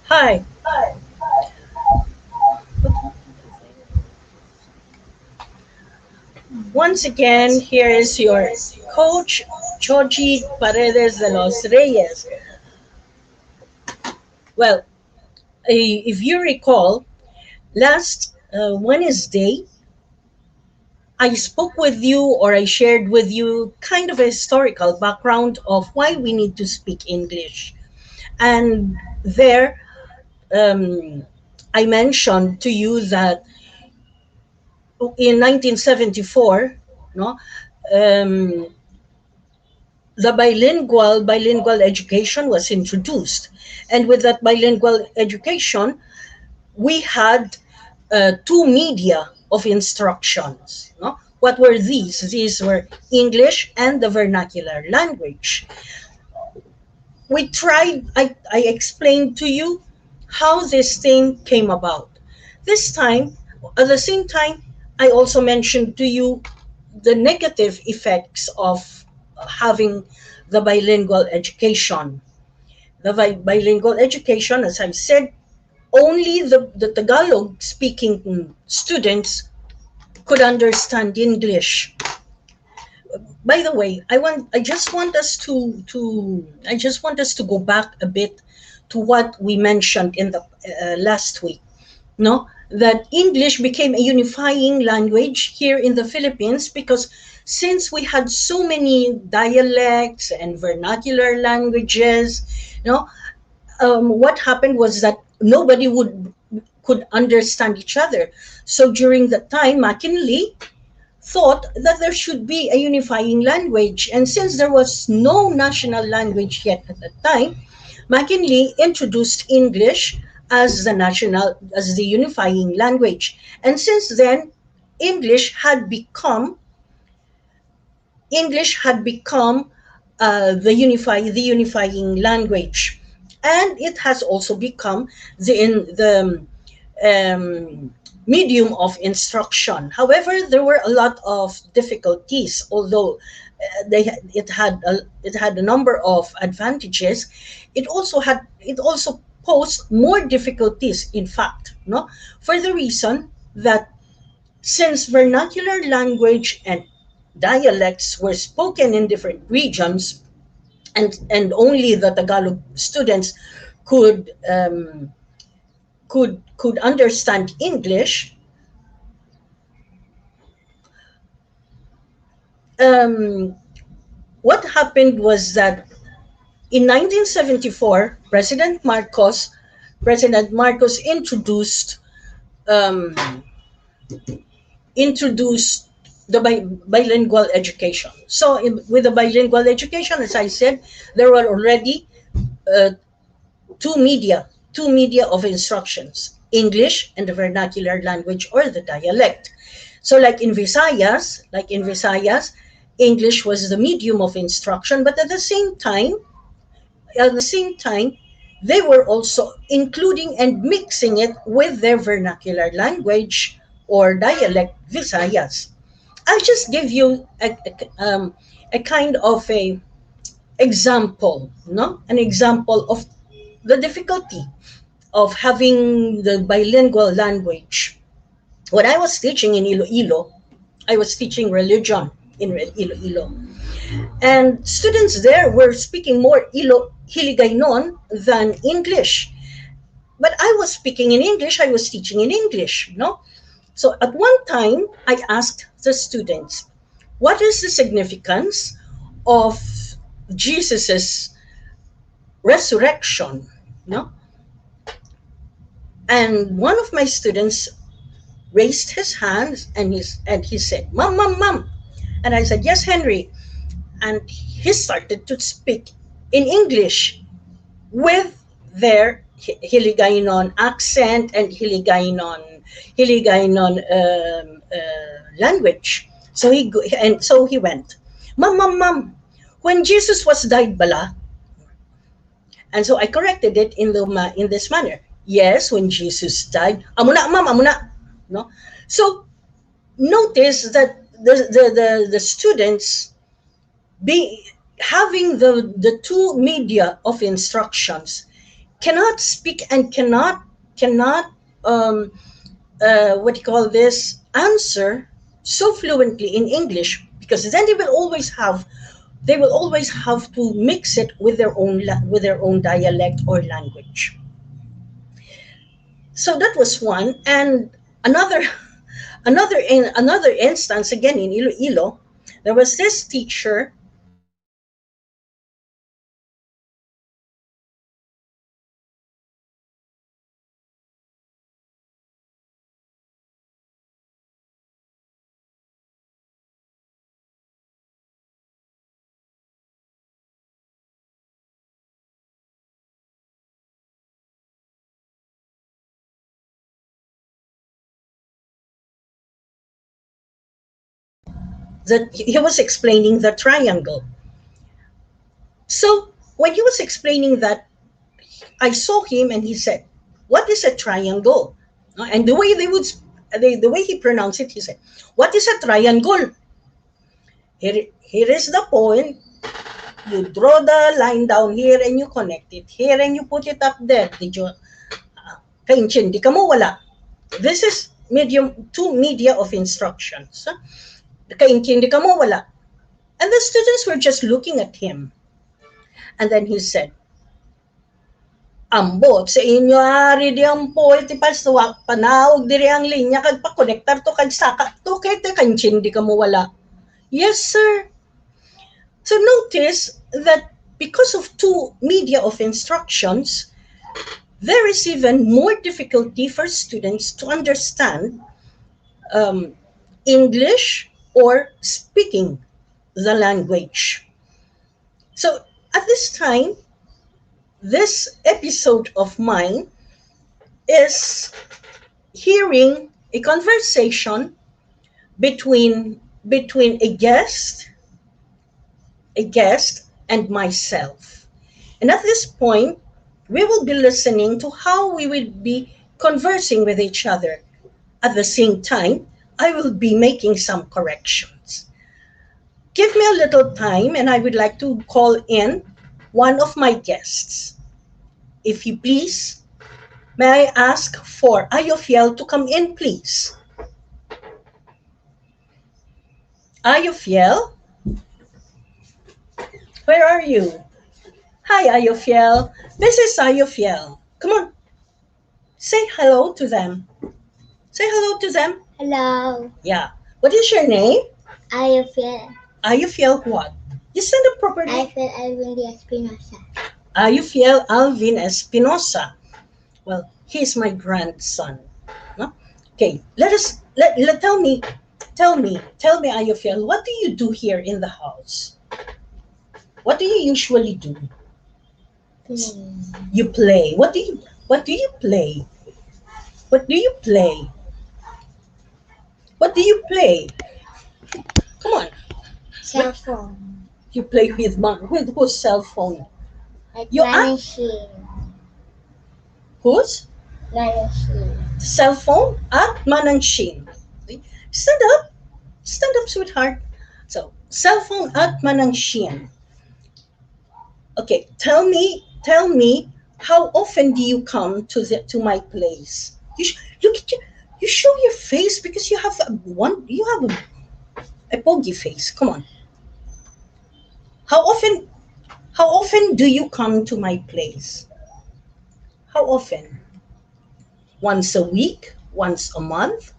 Hi. Once again, here is your coach, Joji Paredes de los Reyes. Well, if you recall, last Wednesday, I spoke with you or I shared with you kind of a historical background of why we need to speak English. And there, I mentioned to you that in 1974, no, um, the bilingual education was introduced, and with that bilingual education, we had two media of instructions. No, what were these? These were English and the vernacular language. We tried. I explained to you how this thing came about. This time, at the same time, I also mentioned to you the negative effects of having the bilingual education. The bilingual education, as I've said, only the Tagalog speaking students could understand English. By the way, I just want us to go back a bit to what we mentioned in the last week. No, that English became a unifying language here in the Philippines because since we had so many dialects and vernacular languages, you know, what happened was that nobody would could understand each other. So during that time, McKinley thought that there should be a unifying language, and since there was no national language yet at that time, McKinley introduced English as the unifying language. And since then, English had become English had become the unifying language, and it has also become the medium of instruction. However, there were a lot of difficulties, although it had a number of advantages. It also posed more difficulties, in fact, no, for the reason that since vernacular language and dialects were spoken in different regions, and only the Tagalog students could could understand English. Um, what happened was that in 1974, President Marcos um, introduced the bilingual education. So, with the bilingual education, as I said, there were already uh, two media of instructions: English and the vernacular language or the dialect. So, like in Visayas, English was the medium of instruction, but at the same time, they were also including and mixing it with their vernacular language or dialect, Visayas. I'll just give you a kind of a example, no, an example of the difficulty of having the bilingual language. When I was teaching in Iloilo, I was teaching religion in Iloilo, and students there were speaking more Hiligaynon than English. But I was speaking in English, I was teaching in English, no? So at one time, I asked the students, what is the significance of Jesus's resurrection? No? And one of my students raised his hands and he said, "Mom, mom, mom." And I said, "Yes, Henry." And he started to speak in English with their Hiligaynon accent and Hiligaynon language. So he went, "Mom, mom, mom, when Jesus was died bala." And so I corrected it in this manner. Yes, when Jesus died, amuna, ma'am, amuna. No? So notice that the students be having the two media of instructions cannot speak and cannot um, what do you call this, answer so fluently in English, because then they will always have to mix it with with their own dialect or language. So that was one. And another another instance, again in Iloilo, there was this teacher who that he was explaining the triangle. So when he was explaining that, I saw him and he said, "What is a triangle?" And the way the way he pronounced it, he said, "What is a triangle? Here is the point. You draw the line down here and you connect it here and you put it up there. Did you? Kainchindi ka mo wala." This is two media of instructions. Kaintindi ka mo wala. And the students were just looking at him. And then he said, "Ambot sa inyo ari di ampo iti paswak panawag diri ang linya kag pakonektar to kag saka to kay te kanchin di ka mo wala." Yes, sir. So notice that because of two media of instructions, there is even more difficulty for students to understand um, English or speaking the language. So at this time, this episode of mine is hearing a conversation between a guest and myself. And at this point, we will be listening to how we will be conversing with each other. At the same time, I will be making some corrections. Give me a little time and I would like to call in one of my guests. If you please, may I ask for Ayofiel to come in, please? Ayofiel, where are you? Hi, Ayofiel. This is Ayofiel. Come on, say hello to them. Say hello to them. Hello, Yeah. What is your name? I feel Ayofiel what? You said it properly. I feel Alvin de Espinosa. Ayofiel Alvin Espinosa. Well, he's my grandson. No? Okay, tell me, Ayofiel, what do you do here in the house? What do you usually do? You play. What do you play? What do you play? What do you play? Come on. Cell phone. You play with whose cell phone? Like You ask machine. whose Machine. cell phone at Mananshin. Stand up. Stand up, sweetheart. So, cell phone at Mananshin. Okay, tell me, how often do you come to my place? Look at you. You show your face because you have a bogey face. Come on. How often how often do you come to my place? How often? Once a week? Once a month?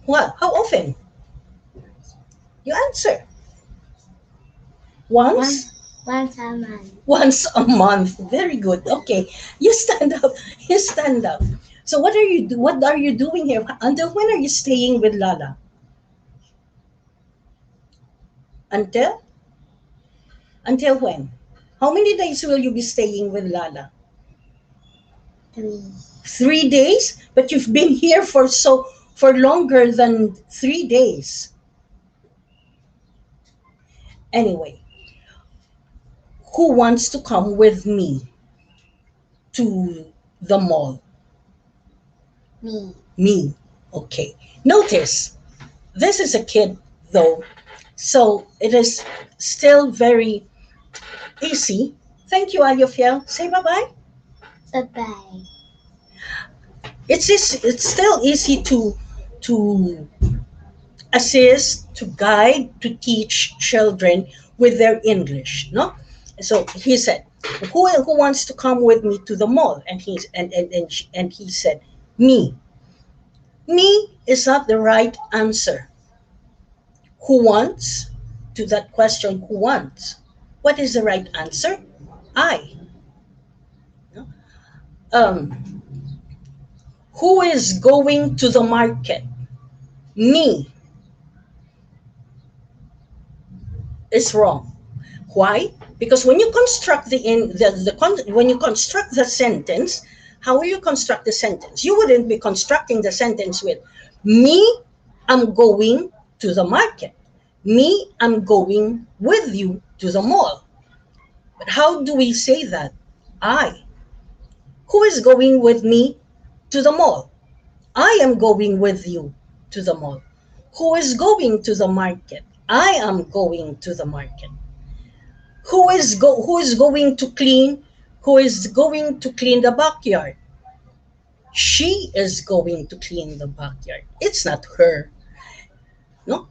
What? How often? You answer. One Once? Once a month. Once a month. Very good. Okay. You stand up. You stand up. So what are you doing here? Until when are you staying with Lala? Until until when? How many days will you be staying with Lala? 3. 3 days? But you've been here for longer than 3 days. Anyway, who wants to come with me to the mall? Me. Me. Okay. Notice this is a kid though, so it is still very easy. Thank you, Ayofiel. Say bye bye. Bye bye. It's still easy to assist, to guide, to teach children with their English. No, so he said, who wants to come with me to the mall? And he said, me. Me is not the right answer. Who wants? To that question, who wants? What is the right answer? I. No? Um, who is going to the market? Me is wrong. Why? Because when you construct when you construct the sentence, how will you construct the sentence? You wouldn't be constructing the sentence with me. I'm going to the market. Me. I'm going with you to the mall. But how do we say that? I. Who is going with me to the mall? I am going with you to the mall. Who is going to the market? I am going to the market. Who is going to clean? Who is going to clean the backyard? She is going to clean the backyard. It's not her. No,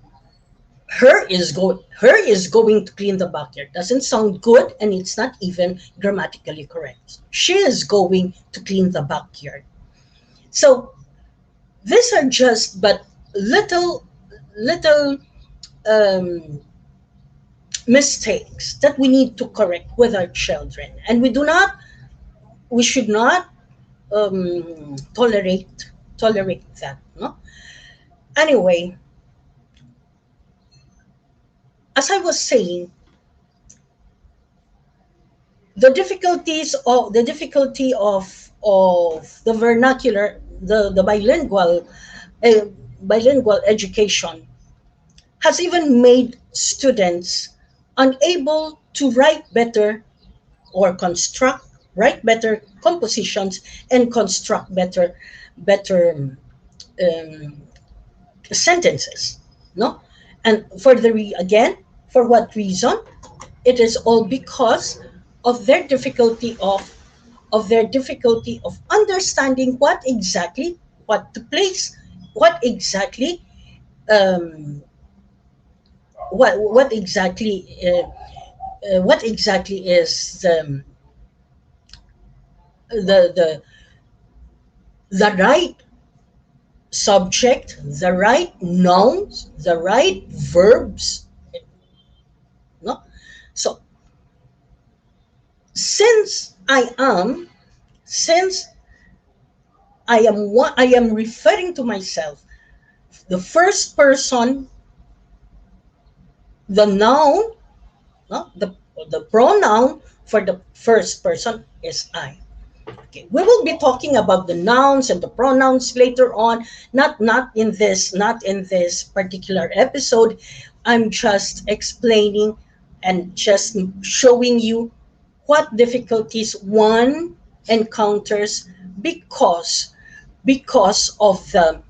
her is going to clean the backyard. Doesn't sound good, and it's not even grammatically correct. She is going to clean the backyard. So these are just but little um, mistakes that we need to correct with our children, and we should not tolerate that. No. Anyway, as I was saying, the difficulty of the vernacular, the uh, bilingual education has even made students unable to write better compositions and construct better um, sentences. No, and again, for what reason? It is all because of their difficulty of understanding what to place, what exactly um, what exactly what exactly is the the right subject, the right nouns, the right verbs. No, so since since I am referring to myself, the first person, the noun, no, the pronoun for the first person is I. Okay, we will be talking about the nouns and the pronouns later on. Not in this particular episode. I'm just explaining and just showing you what difficulties one encounters because because of the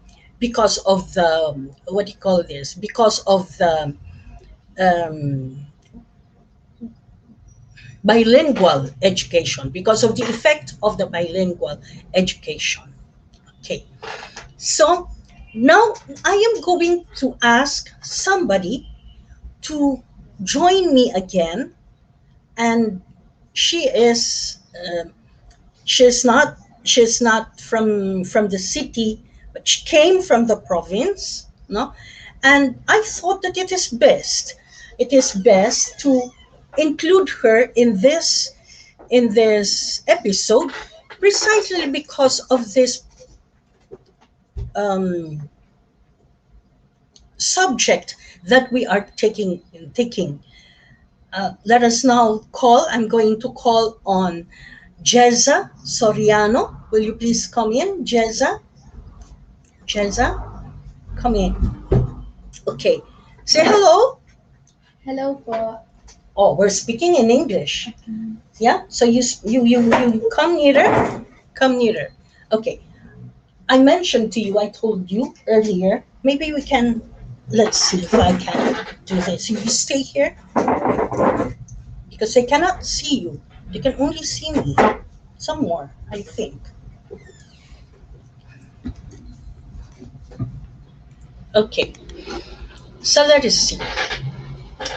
what do you call this? Because of the um, bilingual education, because of the effect of the bilingual education. Okay, so now I am going to ask somebody to join me again, and she is she's not from the city, but she came from the province. No, and I thought that it is best to include her in this episode precisely because of this um, subject that we are taking. Let us now call. I'm going to call on Jeza Soriano. Will you please come in, Jeza? Jeza, come in. Okay. Say hello. Hello po. Oh, we're speaking in English. Yeah. So you come nearer. Come nearer. Okay. I mentioned to you. I told you earlier. Maybe we can. Let's see if I can do this. You stay here because they cannot see you. They can only see me. Some more, I think. Okay. So let us see.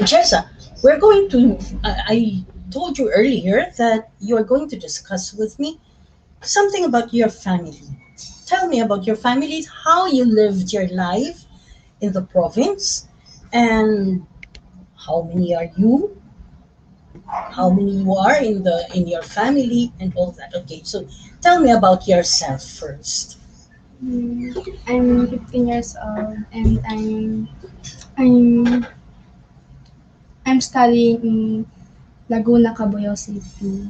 Jessa, we're going to. I told you earlier that you are going to discuss with me something about your family. Tell me about your family, how you lived your life in the province, and how many are you, how many you are in your family, and all that. Okay, so tell me about yourself first. I'm 15 years old and I'm I'm studying in Laguna, Cabuyao City.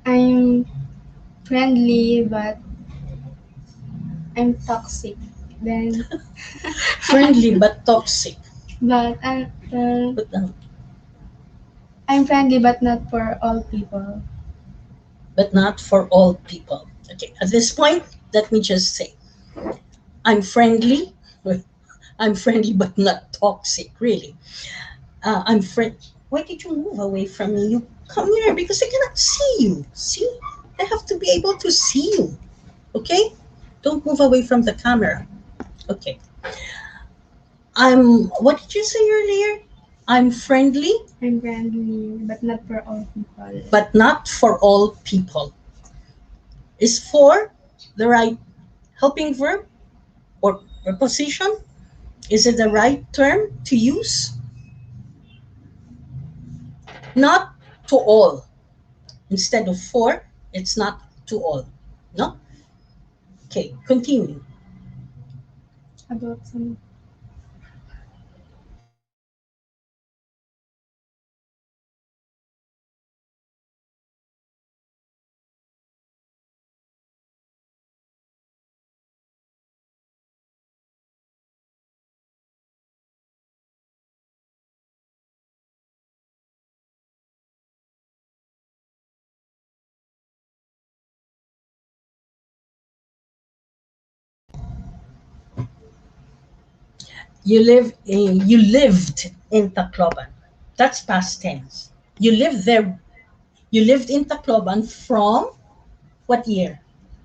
I'm friendly but I'm toxic. Then Friendly but toxic, but but I'm friendly but not for all people. not for all people. Okay, at this point, let me just say I'm friendly. I'm friendly but not toxic, really. I'm friend. Why did you move away from me? You come here because they cannot see you. See? They have to be able to see you. Okay? Don't move away from the camera. Okay. What did you say earlier? I'm friendly, I'm friendly but not for all people. but not for all people. Is for the right helping verb or preposition? Is it the right term to use? Not to all. Instead of for, it's not to all. No? Okay, continue. About some You lived in Tacloban. That's past tense. You lived there. You lived in Tacloban from what year?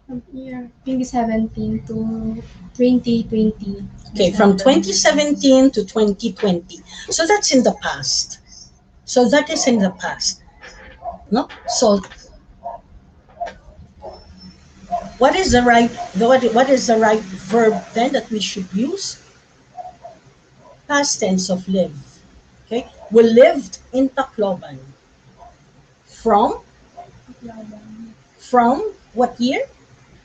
from year 2017 to 2020. Okay, from 2017 to 2020. So that's in the past. So that is in the past. No? So what is the right verb then that we should use? Past tense of live. Okay? We lived in Tacloban from Tacloban. what year?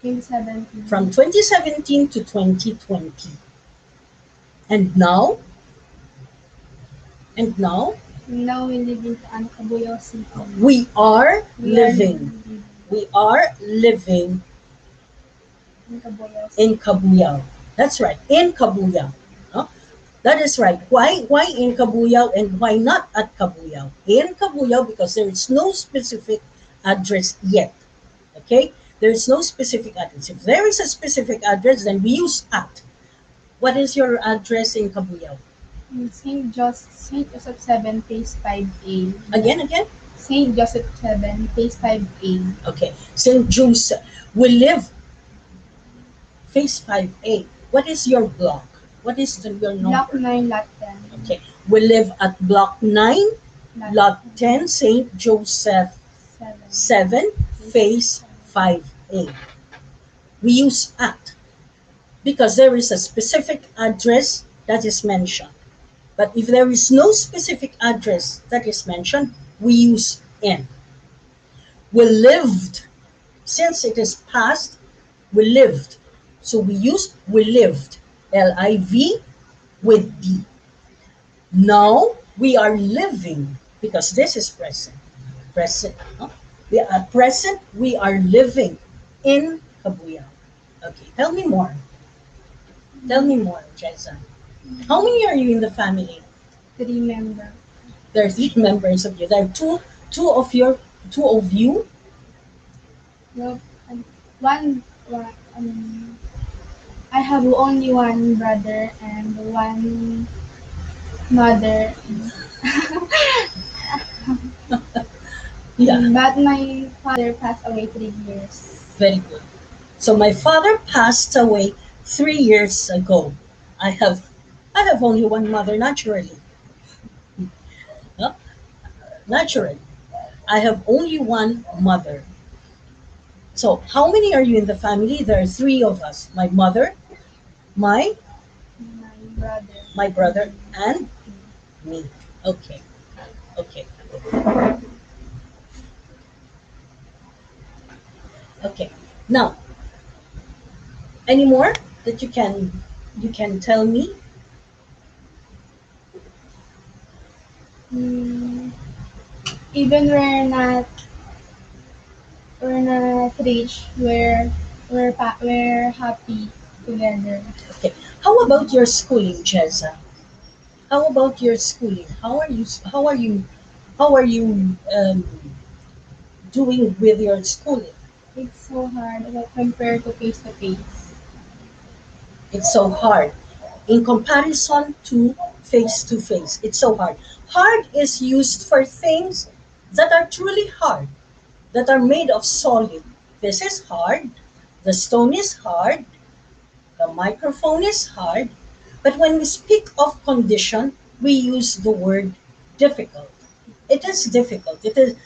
2017. From 2017 to 2020. And now, and now Now we live in Cabuyao City. we are We are living. living We are living in Cabuyao City. in Kabuyao. That's right, in Kabuyao. No? That is right. Why in Kabuyao and why not at Kabuyao? In Kabuyao because there is no specific address yet. Okay? There is no specific address. If there is a specific address, then we use at. What is your address in Kabuyao? Saint Joseph 7, phase 5A. Again? Saint Joseph 7, phase 5A. Okay. St. Joseph. We live phase 5A. What is your block? What is your number? Block 9, lot 10. Okay. We live at block 9, lot 10, St. Joseph 7. 7, phase 5A. We use at because there is a specific address that is mentioned. But if there is no specific address that is mentioned, we use in. We lived. Since it is past, we lived. So we use we lived. Liv with D. Now we are living because this is present. Present. No? We are present. We are living in Kabuyao. Okay, tell me more. Tell me more, Jeza. How many are you in the family? Three member. There are three members of you. There are two of your two of you. No, one I have only one brother and one mother. Yeah, But my father passed away 3 years. very good. So my father passed away 3 years ago. I have I have only one mother naturally. No? Naturally. I have only one mother. So how many are you in the family? There are three of us. My mother, my My brother. my brother, and me. Okay. Okay. Okay. Now, any more that you can tell me? Mm, even we're not rich, we're happy together. Okay. How about your schooling, Jeza? How about your schooling? How are you doing with your schooling? It's so hard like, compared to face to face. It's so hard in comparison to face. It's so hard. Hard is used for things that are truly hard, that are made of solid. This is hard. The stone is hard. The microphone is hard. But when we speak of condition, we use the word difficult. It is difficult. It is.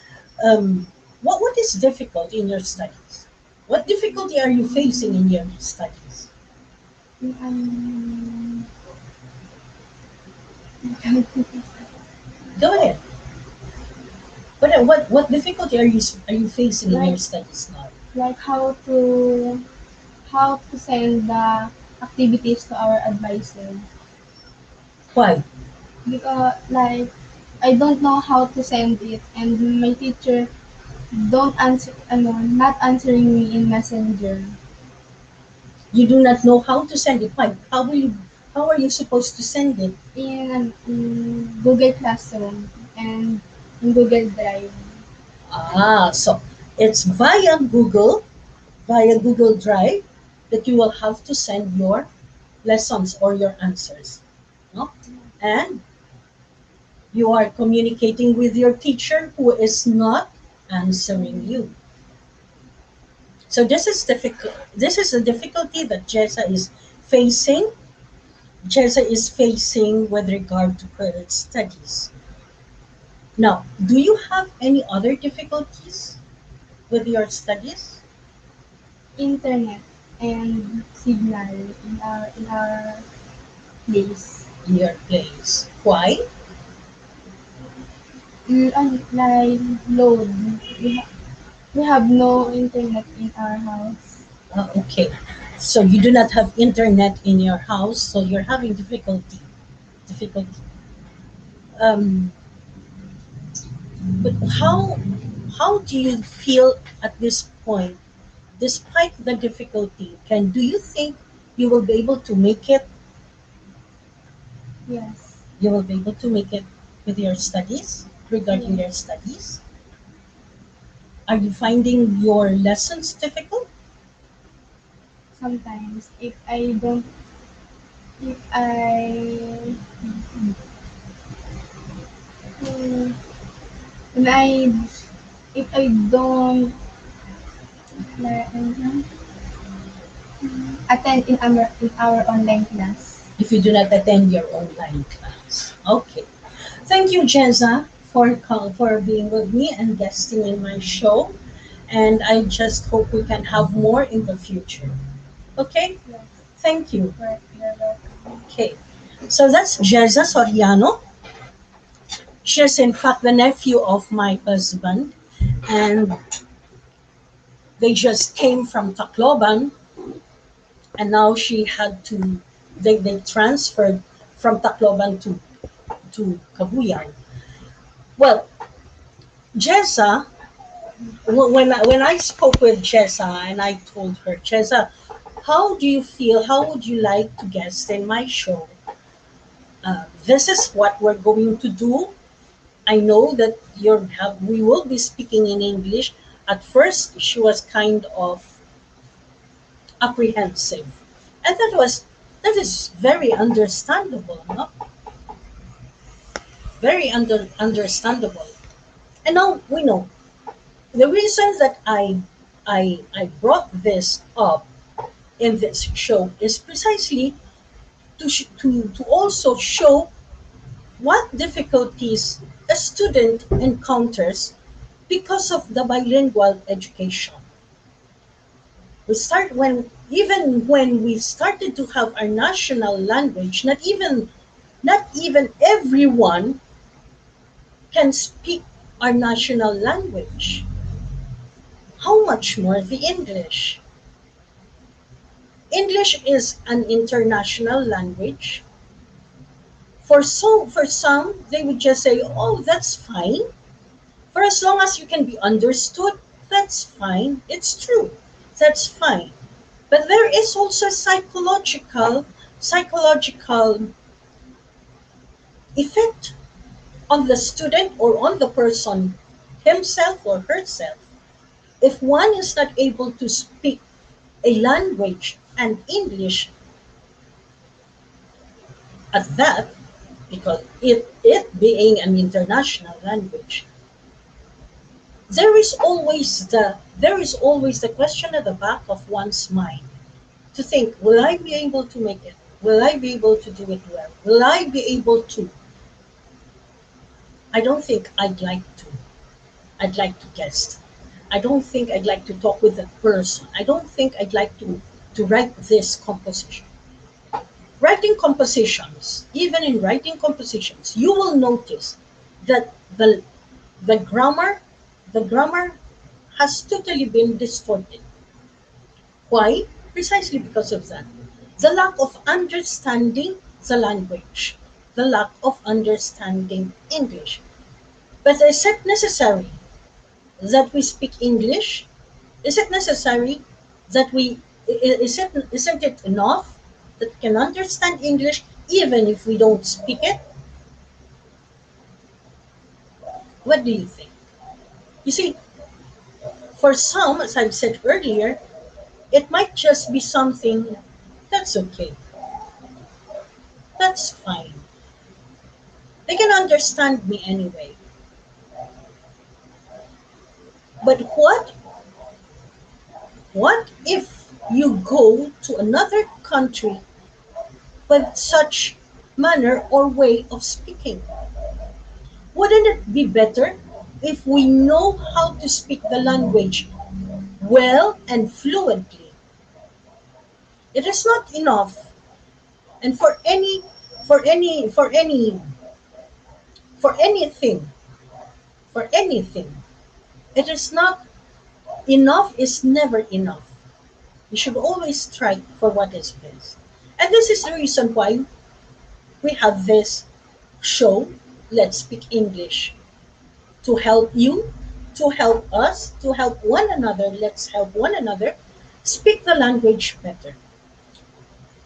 What is difficult in your studies? What difficulty are you facing in your studies? Um, Go ahead. What difficulty are you facing in like your studies now? like how to send the activities to our advisor, Why? because like I don't know how to send it and my teacher don't answer not answering me in messenger You do not know how to send it. Why? How are you supposed to send it? in Google Classroom and in Google Drive. So it's via Google Drive that you will have to send your lessons or your answers. No? And you are communicating with your teacher who is not answering you. So this is difficult. This is a difficulty that Jessa is facing. Jessa is facing with regard to her studies. Now, do you have any other difficulties with your studies Internet and signal in our place. in your place? Why? Like load. We have no internet in our house. Okay. So you do not have internet in your house, so you're having difficulty. Difficulty. Um, but how do you feel at this point, despite the difficulty? Do you think you will be able to make it? Yes. You will be able to make it with your studies, regarding your Yes. studies? Are you finding your lessons difficult? Sometimes if I mm, when I if I don't like, attend in our online class. If you do not attend your online class. Okay. Thank you, Jeza, for being with me and guesting in my show. And I just hope we can have more in the future. Okay? Yes. Thank you. You're welcome. Okay. So that's Jeza Soriano. She's in fact the nephew of my husband, and they just came from Tacloban, and now she had to. They transferred from Tacloban to Kabuyan. Well, Jessa, when I spoke with Jessa and I told her, Jessa, how do you feel? How would you like to guest in my show? This is what we're going to do. I know that we will be speaking in English. At first, she was kind of apprehensive, and that is very understandable, no? Very understandable. And now we know the reason that I brought this up in this show is precisely to also show what difficulties a student encounters because of the bilingual education. We start when even when we started to have our national language, not even everyone can speak our national language. How much more the English? English is an international language. For some, they would just say, "Oh, that's fine. For as long as you can be understood, that's fine. It's true. That's fine." But there is also psychological effect on the student or on the person himself or herself. If one is not able to speak a language and English at that, because it being an international language, there is always the question at the back of one's mind to think, will I be able to make it? Will I be able to do it well? Will I be able to? I don't think I'd like to guest. I don't think I'd like to talk with that person. I don't think I'd like to write this composition. Writing compositions, even in writing compositions, you will notice that the grammar the grammar has totally been distorted. Why? Precisely because of that. The lack of understanding the language, the lack of understanding English. But is it necessary that we speak English? Is it necessary that isn't it enough that we can understand English even if we don't speak it? What do you think? You see, for some, as I've said earlier, it might just be something that's okay, that's fine. They can understand me anyway. But what if you go to another country with such manner or way of speaking? Wouldn't it be better if we know how to speak the language well and fluently? It is not enough, and for anything, for anything, it is not enough. Is never enough. You should always strive for what is best, and this is the reason why we have this show. Let's speak English to help you, to help us, to help one another. Let's help one another speak the language better.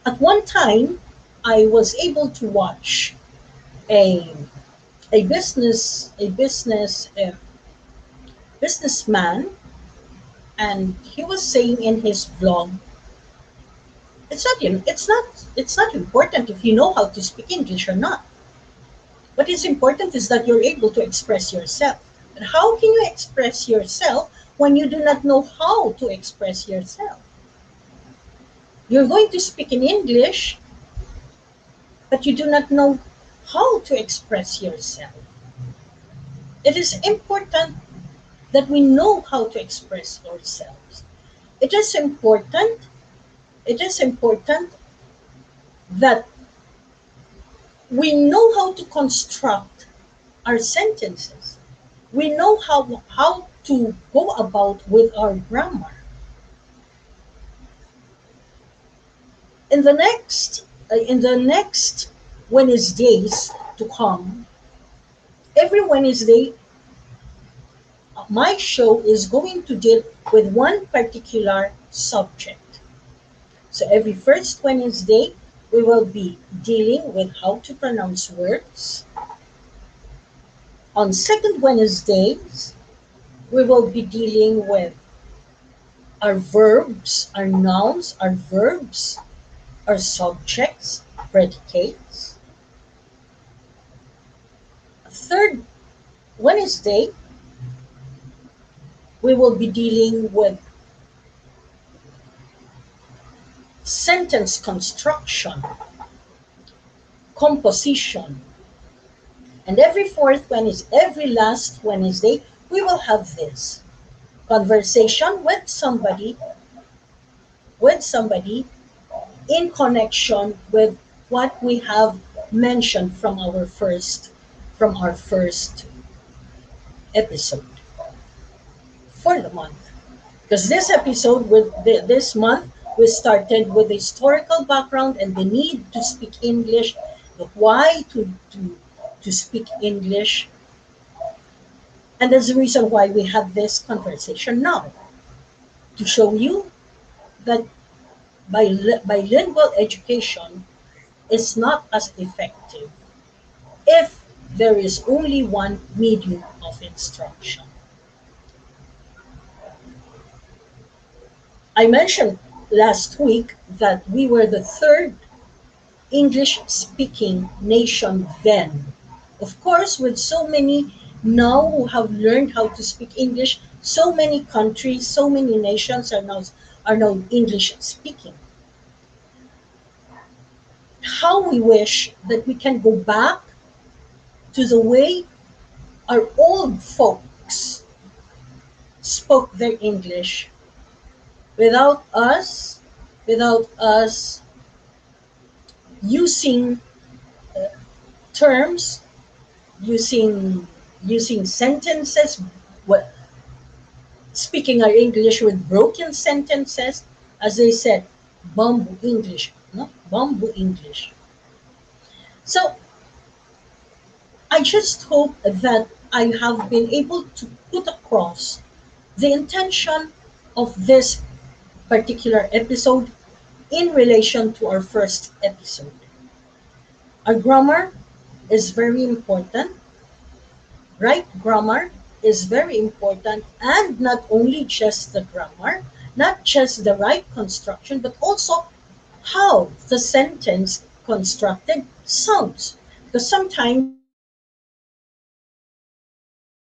At one time, I was able to watch a businessman, and he was saying in his vlog, it's not important if you know how to speak English or not. What is important is that you're able to express yourself. And how can you express yourself when you do not know how to express yourself? You're going to speak in English, but you do not know how to express yourself. It is important that we know how to express ourselves. It is important, it is important that We know how to construct our sentences. We know how to go about with our grammar. In the next Wednesdays to come, every Wednesday, my show is going to deal with one particular subject. So every first Wednesday, we will be dealing with how to pronounce words. On second Wednesdays, we will be dealing with our verbs, our nouns, our verbs, our subjects, predicates. Third Wednesday, we will be dealing with sentence construction, composition. And every fourth Wednesday, every last Wednesday, we will have this conversation with somebody in connection with what we have mentioned from our first episode for the month. Because this episode, this month, we started with the historical background and the need to speak English, the why to speak English, and that's the reason why we have this conversation now, to show you that bilingual education is not as effective if there is only one medium of instruction. I mentioned last week that we were the third English speaking nation then. Of course, with so many now who have learned how to speak English, so many countries, so many nations are now English speaking. How we wish that we can go back to the way our old folks spoke their English without us, without us using terms, using sentences, what, speaking our English with broken sentences, as they said, bamboo English, no, bamboo English. So I just hope that I have been able to put across the intention of this particular episode in relation to our first episode. Our grammar is very important, right? Grammar is very important, and not only just the grammar, not just the right construction, but also how the sentence constructed sounds. Because sometimes we have sentences that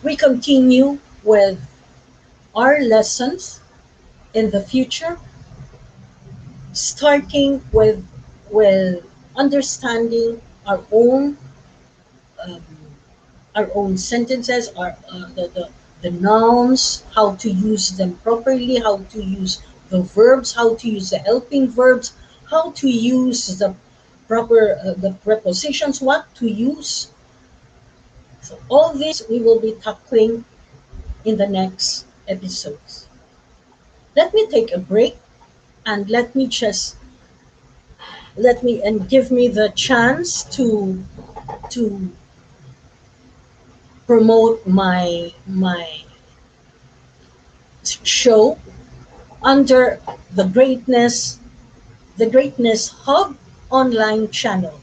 we continue with our lessons in the future, starting with understanding um, our own sentences, the nouns, how to use them properly, how to use the verbs, how to use the helping verbs, how to use the prepositions, what to use. So all this we will be tackling in the next episodes. Let me take a break, and give me the chance to promote my show under the Greatness Hub online channel.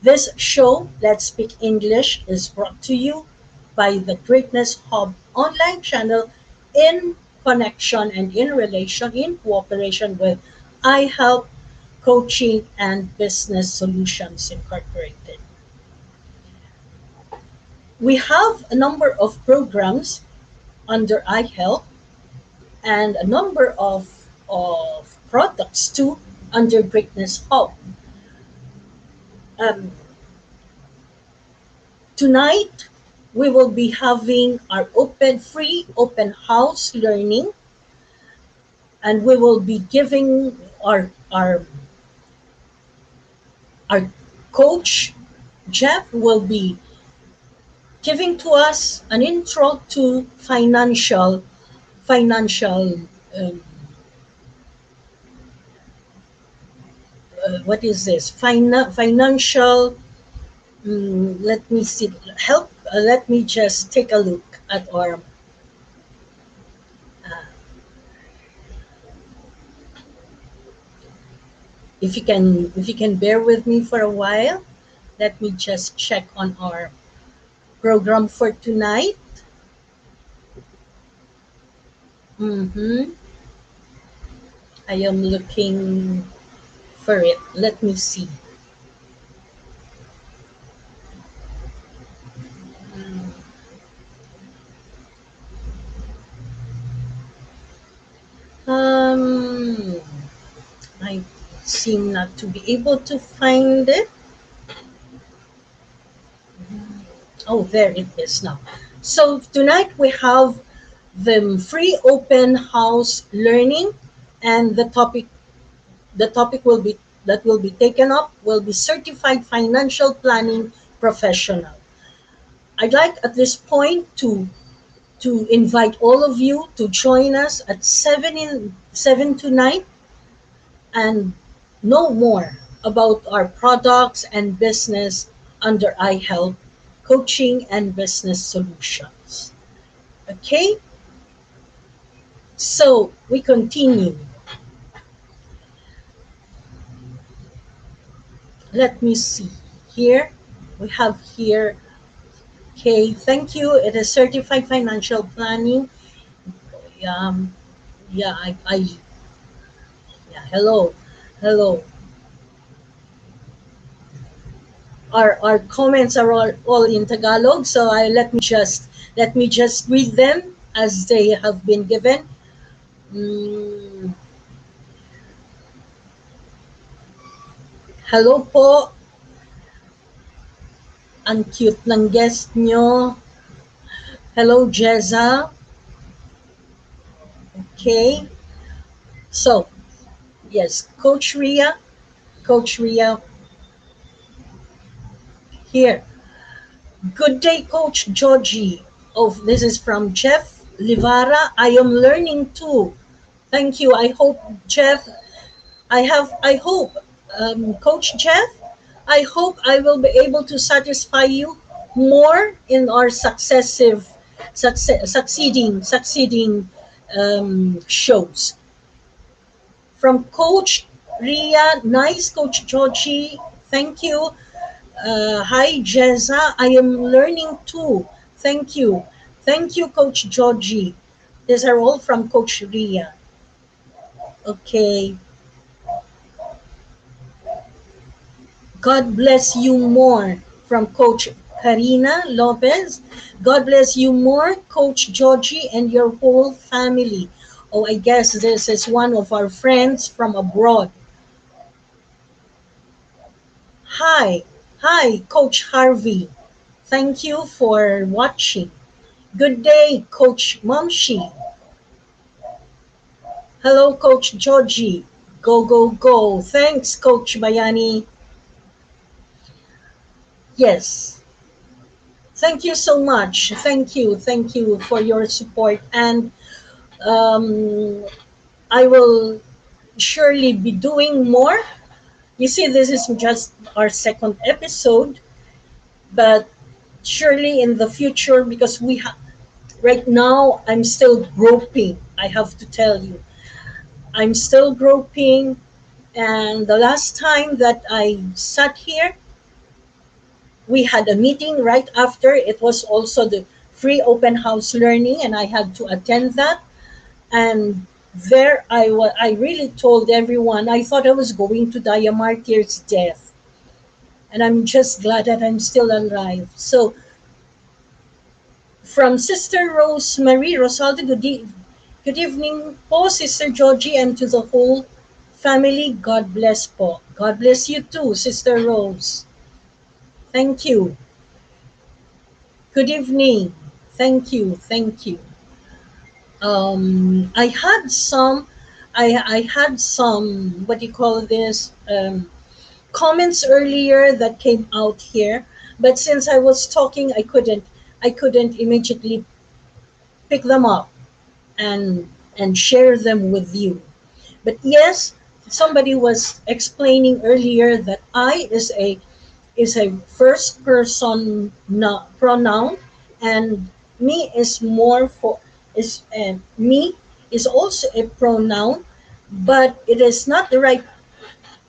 This show, Let's Speak English, is brought to you by the Greatness Hub online channel in connection and in cooperation with iHelp Coaching and Business Solutions Incorporated. We have a number of programs under iHelp and a number of of products too under Greatness Hub. Um, Tonight, we will be having our free open house learning, and we will be giving our coach Jeff will be giving to us an intro to financial um, what is this financial let me see help let me just take a look at our uh, if you can bear with me for a while, let me just check on our program for tonight. Mm-hmm. I am looking for it. Let me see. Um, I seem not to be able to find it. Oh, there it is now. So tonight we have the free open house learning, and the topic will be taken up will be certified financial planning professional. I'd like at this point to invite all of you to join us at 7 to 9 and know more about our products and business under iHelp Coaching and Business Solutions. Okay, so we continue. Let me see here. We have here, okay, thank you. It is certified financial planning. Um, yeah, yeah, hello, hello. Our comments are all in Tagalog, so let me just read them as they have been given. Mm, hello po, ang cute ng guest nyo. Hello, Jeza. Okay, so yes, Coach Ria here. Good day, Coach Joji. Oh, this is from Jeff Livara. I am learning too. Thank you. I hope, Jeff, I hope, Coach Jeff, I hope I will be able to satisfy you more in our succeeding shows. From Coach Ria, nice Coach Joji, thank you. Hi Jeza, I am learning too. Thank you, Coach Joji. These are all from Coach Ria. Okay. God bless you more from Coach Karina Lopez. God bless you more, Coach Georgie, and your whole family. Oh, I guess this is one of our friends from abroad. Hi, hi, Coach Harvey. Thank you for watching. Good day, Coach Momshi. Hello, Coach Georgie. Go, go, go. Thanks, Coach Bayani. Yes, thank you so much. Thank you for your support. And um, I will surely be doing more. You see, this is just our second episode, but surely in the future, because right now I'm still groping. I have to tell you, I'm still groping. And the last time that I sat here, we had a meeting right after. It was also the free open house learning, and I had to attend that. And there I really told everyone I thought I was going to die a martyr's death. And I'm just glad that I'm still alive. So from Sister Rosemary Rosaldo, Good evening po, Sister Joji, and to the whole family. God bless po. God bless you too, Sister Rose. Thank you. Good evening. Thank you. Thank you. I had some, I had some, what do you call this, comments earlier that came out here, but since I was talking, I couldn't immediately pick them up and share them with you. But yes, somebody was explaining earlier that I is a first person pronoun, and me is more for is me is also a pronoun, but it is not the right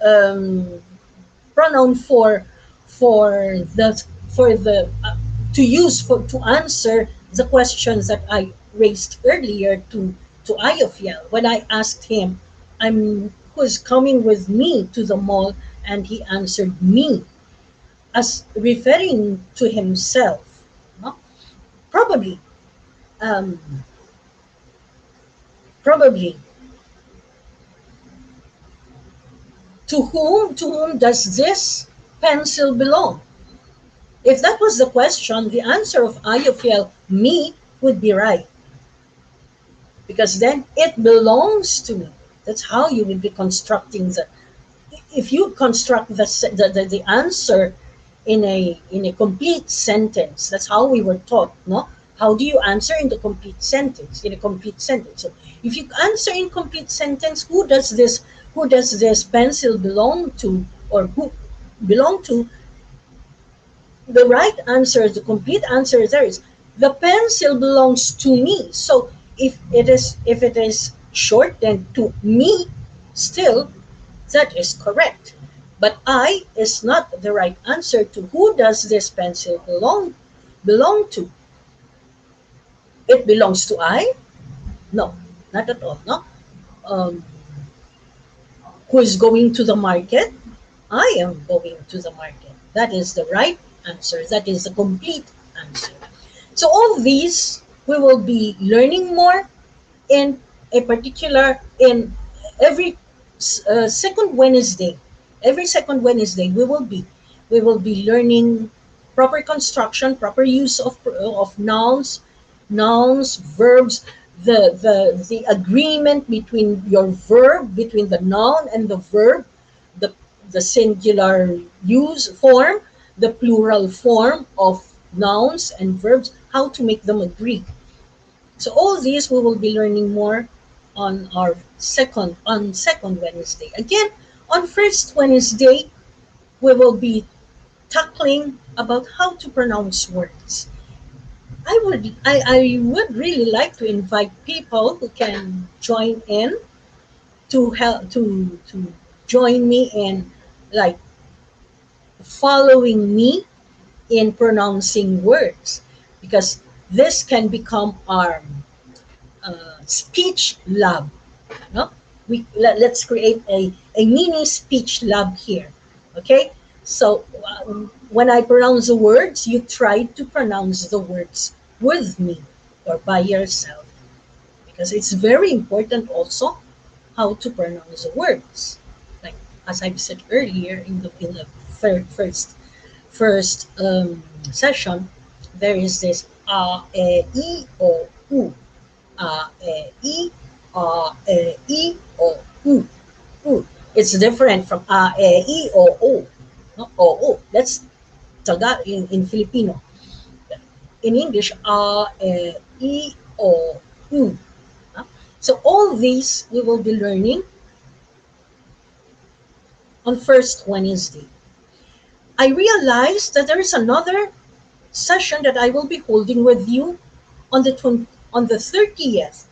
um, pronoun for the to use for to answer the questions that I raised earlier to Ayofiel when I asked him, I'm who's coming with me to the mall, and he answered me as referring to himself. No? Probably, um, probably, to whom does this pencil belong? If that was the question, the answer of Ayofiel, me, would be right, because then it belongs to me. That's how you would be constructing the. If you construct the answer in a complete sentence, that's how we were taught, no? How do you answer in the complete sentence? In a complete sentence. So if you answer in complete sentence, who does this pencil belong to, or who belong to, the right answer, the complete answer there is the pencil belongs to me. So if it is shortened to me, still that is correct. But I is not the right answer to who does this pencil belong to. It belongs to I? No, not at all. No. Um, who is going to the market? I am going to the market. That is the right answer. That is the complete answer. So all these we will be learning more in a particular in every second Wednesday. Every second Wednesday we will be learning proper construction, proper use of nouns, verbs, the agreement between your verb, between the noun and the verb, the the singular use form, the plural form of nouns and verbs, how to make them agree. So all these we will be learning more on our second Wednesday. Again, on first Wednesday, we will be tackling about how to pronounce words. I would really like to invite people who can join in to help to join me in, like, following me in pronouncing words, because this can become our speech lab. No, let's create a mini speech lab here. Okay, so when I pronounce the words, you try to pronounce the words with me or by yourself, because it's very important also how to pronounce the words. Like, as I've said earlier in the first session, there is this e, o, u, e, o, u, u. It's different from e, o. No? O. That's Taga in Filipino. In English, e, o, u. Huh? So all these we will be learning on first Wednesday. I realized that there is another session that I will be holding with you on on the 30th.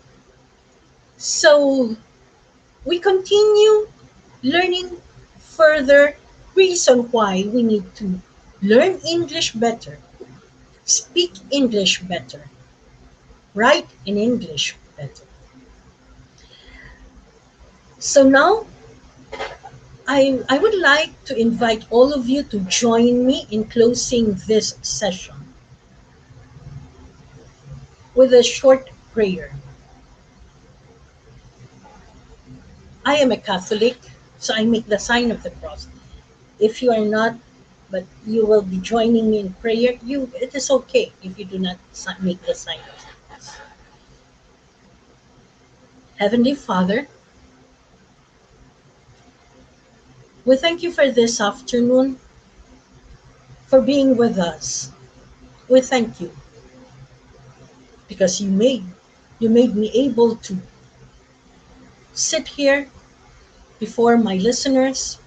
So we continue learning further reason why we need to learn English better, speak English better, write in English better. So now I would like to invite all of you to join me in closing this session with a short prayer. I am a Catholic, so I make the sign of the cross. If you are not, but you will be joining me in prayer, it is okay if you do not make the sign of the cross. Heavenly Father, we thank you for this afternoon, for being with us. We thank you because you made me able to sit here before my listeners,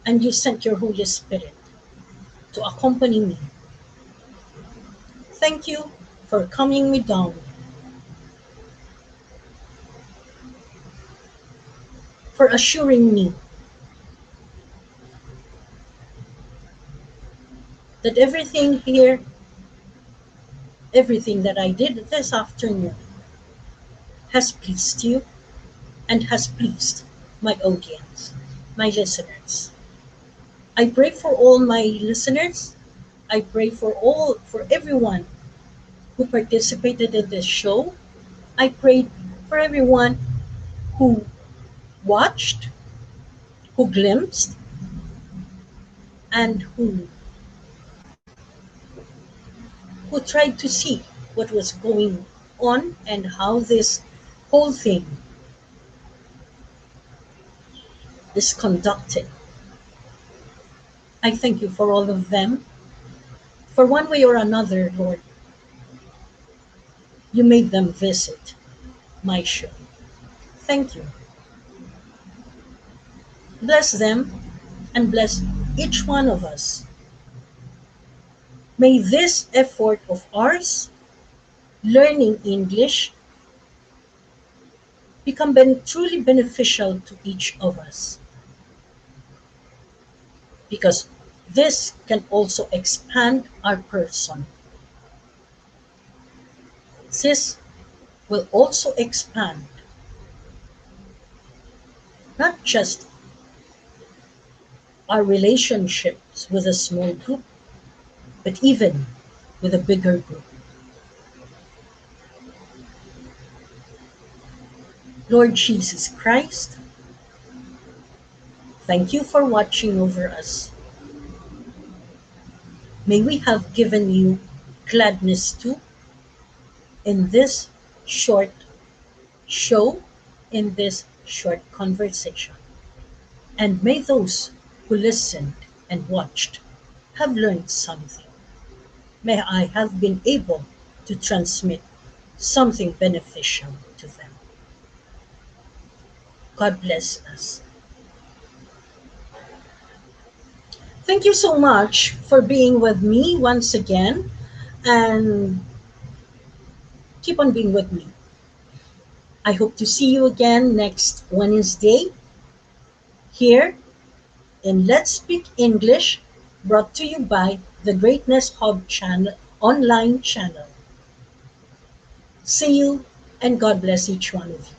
and you sent your Holy Spirit to accompany me. Thank you for calming me down, for assuring me that everything here, everything that I did this afternoon has pleased you and has pleased my audience, my listeners. I pray for all my listeners. I pray for everyone who participated in this show. I prayed for everyone who watched, who glimpsed, and who tried to see what was going on and how this whole thing is conducted. I thank you for all of them. For one way or another, Lord, you made them visit my show. Thank you. Bless them and bless each one of us. May this effort of ours, learning English, become truly beneficial to each of us, because this can also expand our person. This will also expand not just our relationships with a small group, but even with a bigger group. Lord Jesus Christ, thank you for watching over us. May we have given you gladness too in this short show, in this short conversation. And may those who listened and watched have learned something. May I have been able to transmit something beneficial to them. God bless us. Thank you so much for being with me once again, and keep on being with me. I hope to see you again next Wednesday here in Let's Speak English, brought to you by the Greatness Hub channel, online channel. See you, and God bless each one of you.